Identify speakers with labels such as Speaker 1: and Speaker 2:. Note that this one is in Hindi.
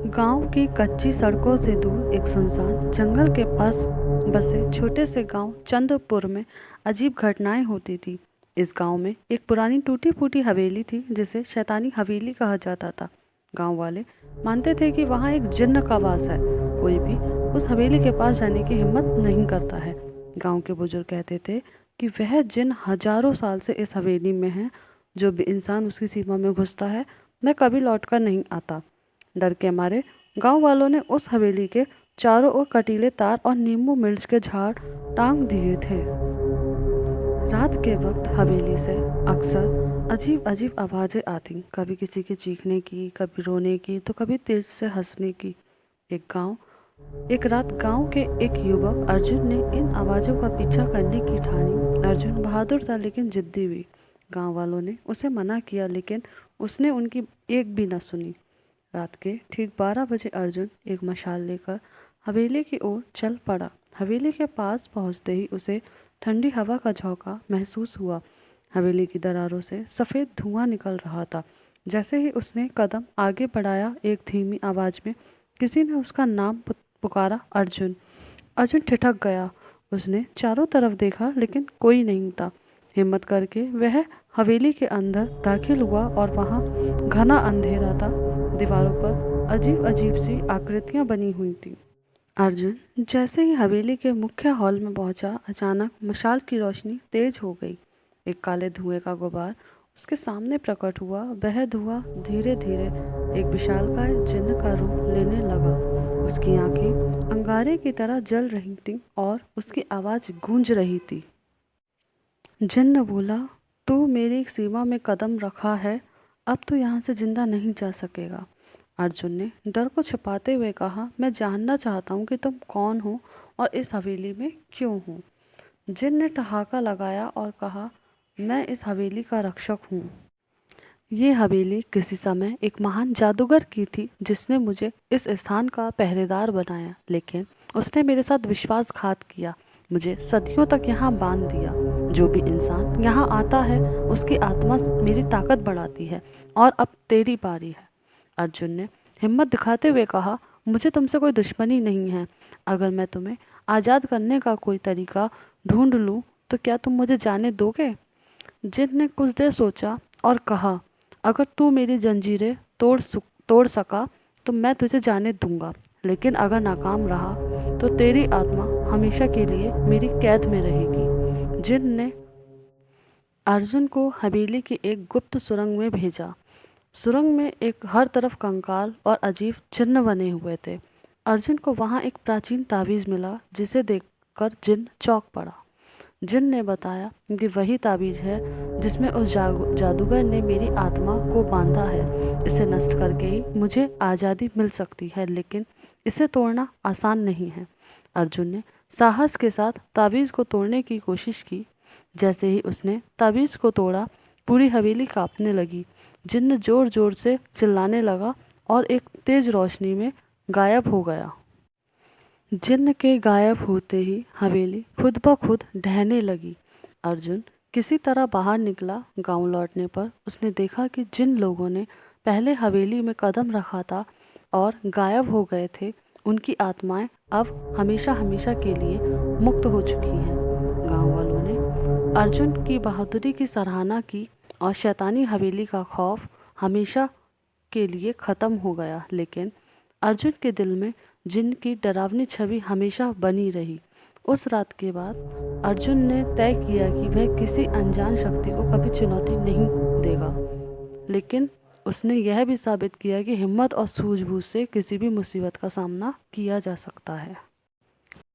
Speaker 1: गांव की कच्ची सड़कों से दूर एक सुनसान जंगल के पास बसे छोटे से गांव चंद्रपुर में अजीब घटनाएं होती थी। इस गांव में एक पुरानी टूटी फूटी हवेली थी जिसे शैतानी हवेली कहा जाता था। गांव वाले मानते थे कि वहां एक जिन्न का वास है। कोई भी उस हवेली के पास जाने की हिम्मत नहीं करता है। गांव के बुजुर्ग कहते थे कि वह जिन्न हजारों साल से इस हवेली में है। जो भी इंसान उसकी सीमा में घुसता है वह कभी लौटकर नहीं आता। डर के मारे गांव वालों ने उस हवेली के चारों ओर कटीले तार और नींबू मिर्च के झाड़ टांग दिए थे। रात के वक्त हवेली से अक्सर अजीब अजीब आवाज़ें आती, कभी किसी के चीखने की, कभी रोने की, तो कभी तेज से हंसने की। एक रात गांव के एक युवक अर्जुन ने इन आवाज़ों का पीछा करने की ठानी। अर्जुन बहादुर था लेकिन जिद्दी भी। गांव वालों ने उसे मना किया लेकिन उसने उनकी एक भी न सुनी। रात के ठीक 12 बजे अर्जुन एक मशाल लेकर हवेली की ओर चल पड़ा। हवेली के पास पहुंचते ही उसे ठंडी हवा का झोंका महसूस हुआ। हवेली की दरारों से सफ़ेद धुआं निकल रहा था। जैसे ही उसने कदम आगे बढ़ाया, एक धीमी आवाज़ में किसी ने उसका नाम पुकारा, अर्जुन। अर्जुन ठिठक गया। उसने चारों तरफ देखा लेकिन कोई नहीं था। हिम्मत करके वह हवेली के अंदर दाखिल हुआ और वहाँ घना अंधेरा था। दीवारों पर अजीब अजीब सी आकृतियाँ बनी हुई थी। अर्जुन जैसे ही हवेली के मुख्य हॉल में पहुंचा, अचानक मशाल की रोशनी तेज हो गई। एक काले धुएं का गुबार उसके सामने प्रकट हुआ। वह धुआं धीरे धीरे एक विशालकाय जिन्न का रूप लेने लगा। उसकी आंखें अंगारे की तरह जल रही थीं और उसकी आवाज़ गूंज रही थी। जिन्न बोला, तू मेरी सीमा में कदम रखा है, अब तू यहाँ से जिंदा नहीं जा सकेगा। अर्जुन ने डर को छिपाते हुए कहा, मैं जानना चाहता हूँ कि तुम कौन हो और इस हवेली में क्यों हो। जिन्न ने ठहाका लगाया और कहा, मैं इस हवेली का रक्षक हूँ। ये हवेली किसी समय एक महान जादूगर की थी जिसने मुझे इस स्थान का पहरेदार बनाया, लेकिन उसने मेरे साथ विश्वासघात किया, मुझे सदियों तक यहाँ बांध दिया। जो भी इंसान यहाँ आता है उसकी आत्मा मेरी ताकत बढ़ाती है और अब तेरी बारी है। अर्जुन ने हिम्मत दिखाते हुए कहा, मुझे तुमसे कोई दुश्मनी नहीं है। अगर मैं तुम्हें आज़ाद करने का कोई तरीका ढूंढ लूँ तो क्या तुम मुझे जाने दोगे। जिन्न ने कुछ देर सोचा और कहा, अगर तू मेरी जंजीरें तोड़ सका तो मैं तुझे जाने दूंगा, लेकिन अगर नाकाम रहा तो तेरी आत्मा हमेशा के लिए मेरी कैद में रहेगी। जिन्न ने अर्जुन को हवेली की एक गुप्त सुरंग में भेजा। सुरंग में एक हर तरफ कंकाल और अजीब चिन्ह बने हुए थे। अर्जुन को वहाँ एक प्राचीन ताबीज़ मिला जिसे देखकर जिन्न चौंक पड़ा। जिन्न ने बताया कि वही ताबीज़ है जिसमें उस जादूगर ने मेरी आत्मा को बांधा है। इसे नष्ट करके ही मुझे आज़ादी मिल सकती है, लेकिन इसे तोड़ना आसान नहीं है। अर्जुन ने साहस के साथ ताबीज़ को तोड़ने की कोशिश की। जैसे ही उसने ताबीज़ को तोड़ा, पूरी हवेली कांपने लगी। जिन्न जोर जोर से चिल्लाने लगा और एक तेज रोशनी में गायब हो गया। जिन्न के गायब होते ही हवेली खुद ब खुद ढहने लगी। अर्जुन किसी तरह बाहर निकला। गांव लौटने पर उसने देखा कि जिन लोगों ने पहले हवेली में कदम रखा था और गायब हो गए थे, उनकी आत्माएं अब हमेशा हमेशा के लिए मुक्त हो चुकी हैं। गांव वालों ने अर्जुन की बहादुरी की सराहना की और शैतानी हवेली का खौफ हमेशा के लिए ख़त्म हो गया, लेकिन अर्जुन के दिल में जिन्न की डरावनी छवि हमेशा बनी रही। उस रात के बाद अर्जुन ने तय किया कि वह किसी अनजान शक्ति को कभी चुनौती नहीं देगा, लेकिन उसने यह भी साबित किया कि हिम्मत और सूझबूझ से किसी भी मुसीबत का सामना किया जा सकता है।